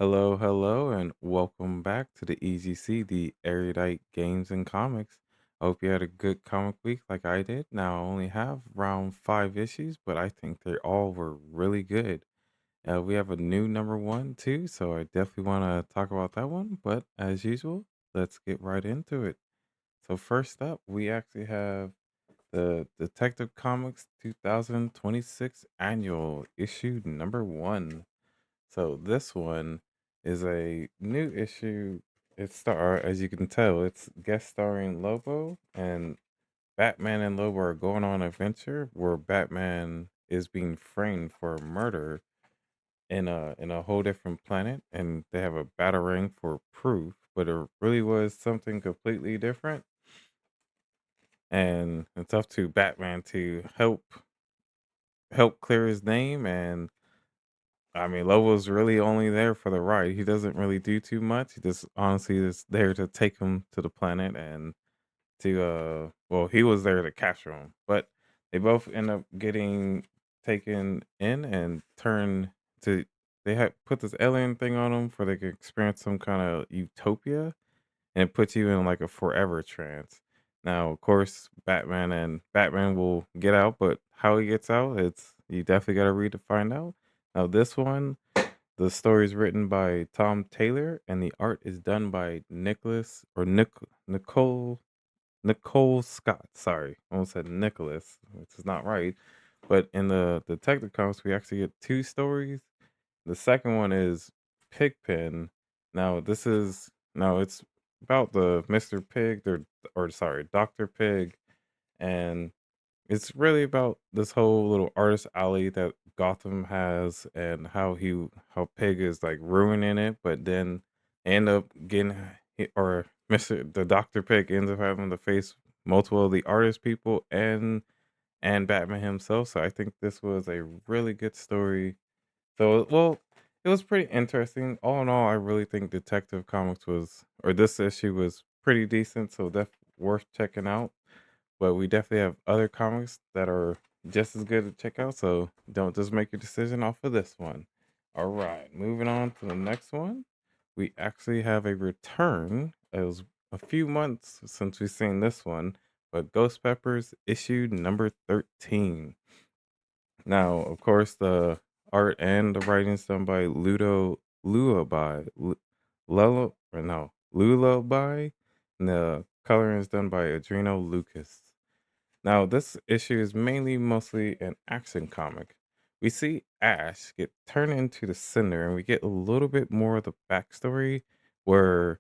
Hello, hello, and welcome back to the E.G.C, the Erudite Games and Comics. I hope you had a good comic week like I did. Now, I only have around 5 issues, but I think they all were really good. We have a new number one, too, so I definitely want to talk about that one. But as usual, let's get right into it. So, first up, we actually have the Detective Comics 2026 Annual Issue number one. So this one is a new issue. As you can tell, it's guest starring Lobo, and Batman and Lobo are going on an adventure where Batman is being framed for murder in a whole different planet, and they have a batarang for proof, but it really was something completely different. And it's up to Batman to help clear his name. And I mean, Lobo's really only there for the ride. He doesn't really do too much. He just honestly is there to take him to the planet and well, he was there to capture him. But they both end up getting taken in and turned to they had put this alien thing on them for they could experience some kind of utopia, and it puts you in like a forever trance. Now, of course, Batman will get out, but how he gets out, it's you definitely got to read to find out. Now, this one, the story is written by Tom Taylor, and the art is done by Nicholas or Nicole Scott. Sorry, I almost said Nicholas, which is not right. But in the Detective Comics, we actually get two stories. The second one is Pigpen. Now, this is no, it's about the Mr. Pig, or sorry, Dr. Pig, and it's really about this whole little artist alley that Gotham has and how Pig is like ruining it, but then end up getting or Mr. the Dr. Pig ends up having to face multiple of the artist people and Batman himself. So I think this was a really good story. So well, it was pretty interesting. All in all, I really think Detective Comics was or this issue was pretty decent, so that's worth checking out. But we definitely have other comics that are just as good to check out. So don't just make your decision off of this one. All right, moving on to the next one. We actually have a return. It was a few months since we've seen this one, but Ghost Peppers issued number 13. Now, of course, the art and the writing's done by Lullaby, and the coloring is done by Adreno Lucas. Now, this issue is mostly an action comic. We see Ash get turned into the Cinder, and we get a little bit more of the backstory where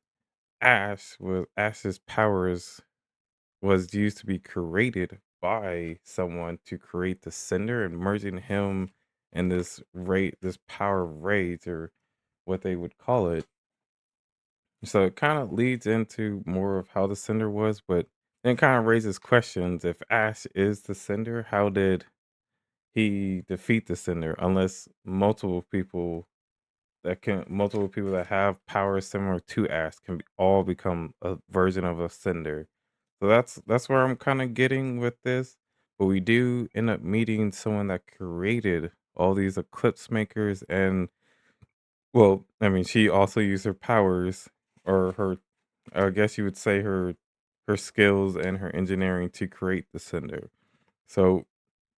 Ash's powers was used to be created by someone to create the Cinder, and merging him and this power of rage, or what they would call it. So it kind of leads into more of how the Cinder was, but then kind of raises questions. If Ash is the Cinder, how did he defeat the Cinder? Unless multiple people that have powers similar to Ash all become a version of a Cinder. So that's where I'm kind of getting with this. But we do end up meeting someone that created all these eclipse makers, and well, I mean, she also used her powers, or her, I guess you would say her skills and her engineering to create the Cinder. So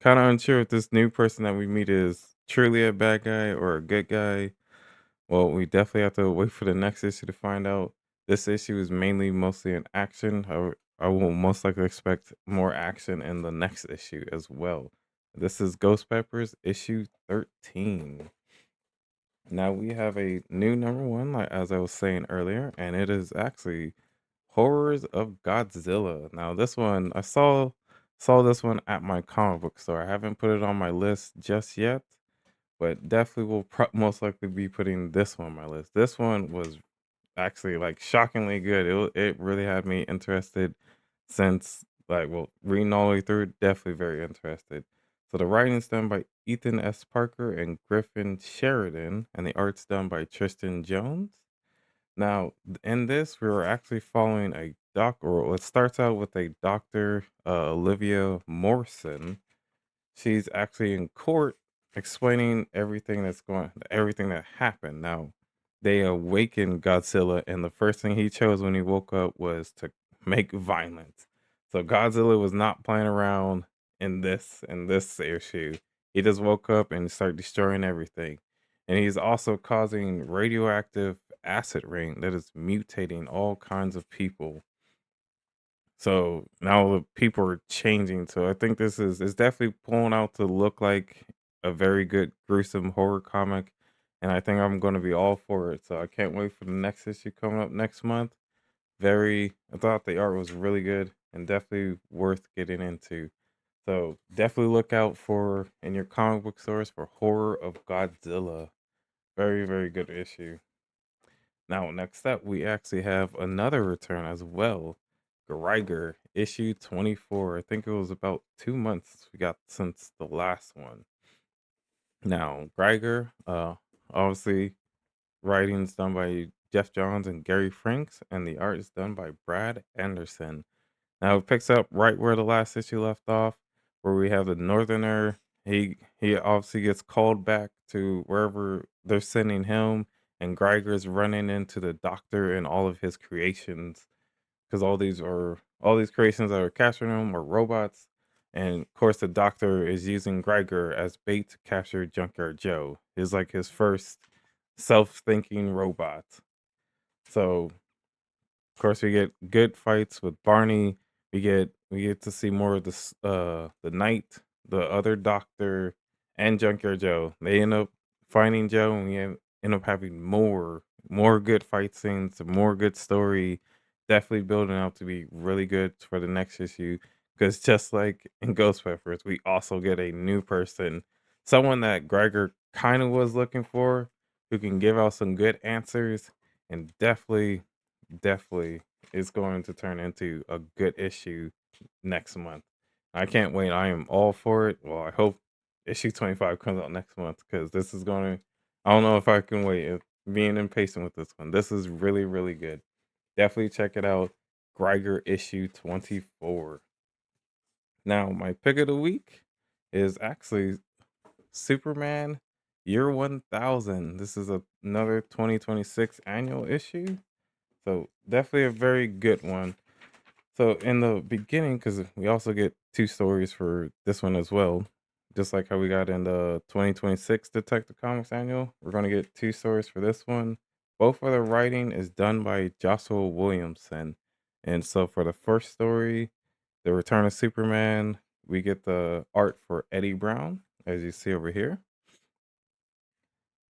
kind of unsure if this new person that we meet is truly a bad guy or a good guy. Well, we definitely have to wait for the next issue to find out. This issue is mostly in action. I will most likely expect more action in the next issue as well. This is Ghost Peppers issue 13. Now we have a new number one, like as I was saying earlier, and it is actually Horrors of Godzilla. Now this one I saw this one at my comic book store. I haven't put it on my list just yet, but definitely will most likely be putting this one on my list. This one was actually like shockingly good. It really had me interested since reading all the way through, definitely very interested. So the writing's done by Ethan S. Parker and Griffin Sheridan, and the art's done by Tristan Jones. Now, in this, we were actually following a or it starts out with a doctor, Olivia Morrison. She's actually in court explaining everything that happened. Now, they awakened Godzilla, and the first thing he chose when he woke up was to make violence. So Godzilla was not playing around in this issue. He just woke up and started destroying everything. And he's also causing radioactive acid rain that is mutating all kinds of people. So now the people are changing. So I think this is definitely pulling out to look like a very good gruesome horror comic. And I think I'm gonna be all for it. So I can't wait for the next issue coming up next month. I thought the art was really good and definitely worth getting into. So definitely look out for in your comic book stores for Horror of Godzilla. Very, very good issue. Now, next up, we actually have another return as well. Greiger, issue 24. I think it was about 2 months we got since the last one. Now, Greiger, obviously, writing's done by Jeff Johns and Gary Franks, and the art is done by Brad Anderson. Now it picks up right where the last issue left off, where we have the Northerner. He obviously gets called back to wherever they're sending him, and Geiger's running into the Doctor and all of his creations, because all these creations that are capturing him are robots, and of course the Doctor is using Geiger as bait to capture Junkyard Joe. Is like his first self-thinking robot. So of course, we get good fights with Barney. We get to see more of the Knight, the other Doctor, and Junkyard Joe. They end up finding Joe, and end up having more good fight scenes, more good story. Definitely building up to be really good for the next issue. Because just like in Ghost Peppers, we also get a new person, someone that Gregor kind of was looking for, who can give out some good answers, and definitely is going to turn into a good issue next month. I can't wait. I am all for it. Well, I hope issue 25 comes out next month because this is going to, I don't know if I can wait. Being impatient with this one. This is really, really good. Definitely check it out. Greiger issue 24. Now, my pick of the week is actually Superman Year 1000. This is another 2026 annual issue. So definitely a very good one. So in the beginning, because we also get two stories for this one as well, just like how we got in the 2026 Detective Comics Annual, we're going to get two stories for this one. Both of the writing is done by Joshua Williamson. And so for the first story, The Return of Superman, we get the art for Eddie Brown, as you see over here.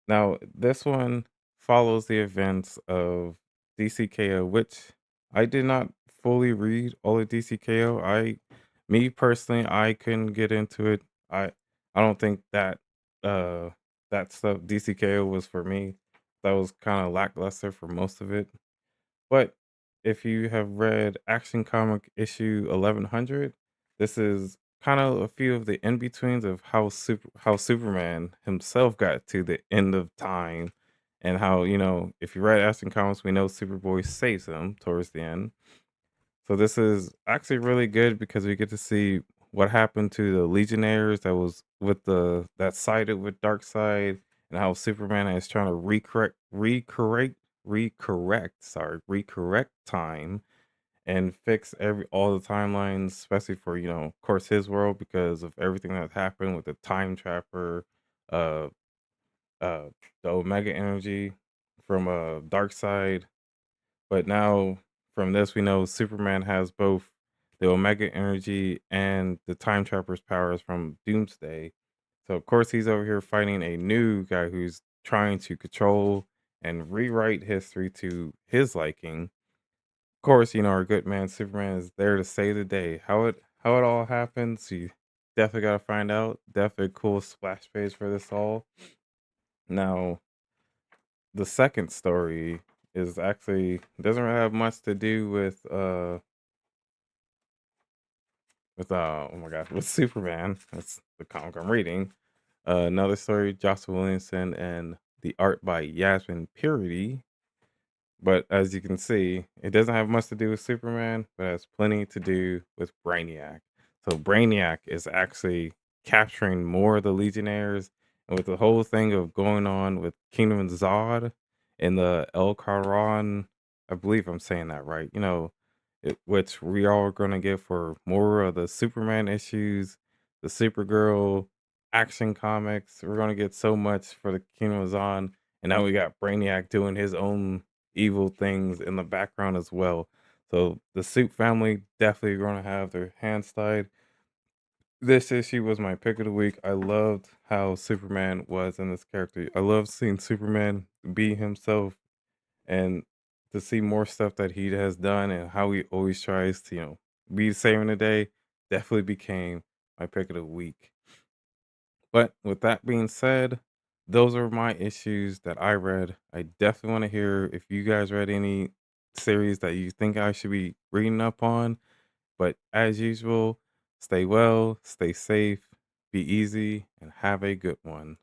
Now, this one follows the events of DCKO, which I did not fully read all of DCKO. Me personally, I couldn't get into it. I don't think uh that stuff DCKO was for me. That was kind of lackluster for most of it. But if you have read Action Comic issue 1100, this is kind of a few of the in betweens of how Superman himself got to the end of time, and how if you read Action Comics, we know Superboy saves him towards the end. So this is actually really good because we get to see what happened to the Legionnaires that was with that sided with Darkseid, and how Superman is trying to recorrect time and fix all the timelines, especially for of course his world because of everything that happened with the time trapper, uh, uh, the Omega energy from Darkseid. But now from this, we know Superman has both the Omega energy and the Time Trapper's powers from Doomsday. So of course he's over here fighting a new guy who's trying to control and rewrite history to his liking. Of course, our good man Superman is there to save the day. How it all happens, you definitely gotta find out. Definitely a cool splash page for this all. Now, the second story is actually doesn't really have much to do with oh my god, with Superman. That's the comic I'm reading. Another story, Joshua Williamson and the art by Yasmin Purity. But as you can see, it doesn't have much to do with Superman, but has plenty to do with Brainiac. So Brainiac is actually capturing more of the Legionnaires, and with the whole thing of going on with Kingdom of Zod, in the El Caron, I believe I'm saying that right, which we are gonna get for more of the Superman issues, the Supergirl action comics. We're gonna get so much for the Kingdom of Zon, and now we got Brainiac doing his own evil things in the background as well. So the Suit family definitely gonna have their hands tied. This issue was my pick of the week. I loved how Superman was in this character. I love seeing Superman be himself and to see more stuff that he has done and how he always tries to, be saving the day definitely became my pick of the week. But with that being said, those are my issues that I read. I definitely want to hear if you guys read any series that you think I should be reading up on. But as usual, stay well, stay safe, be easy, and have a good one.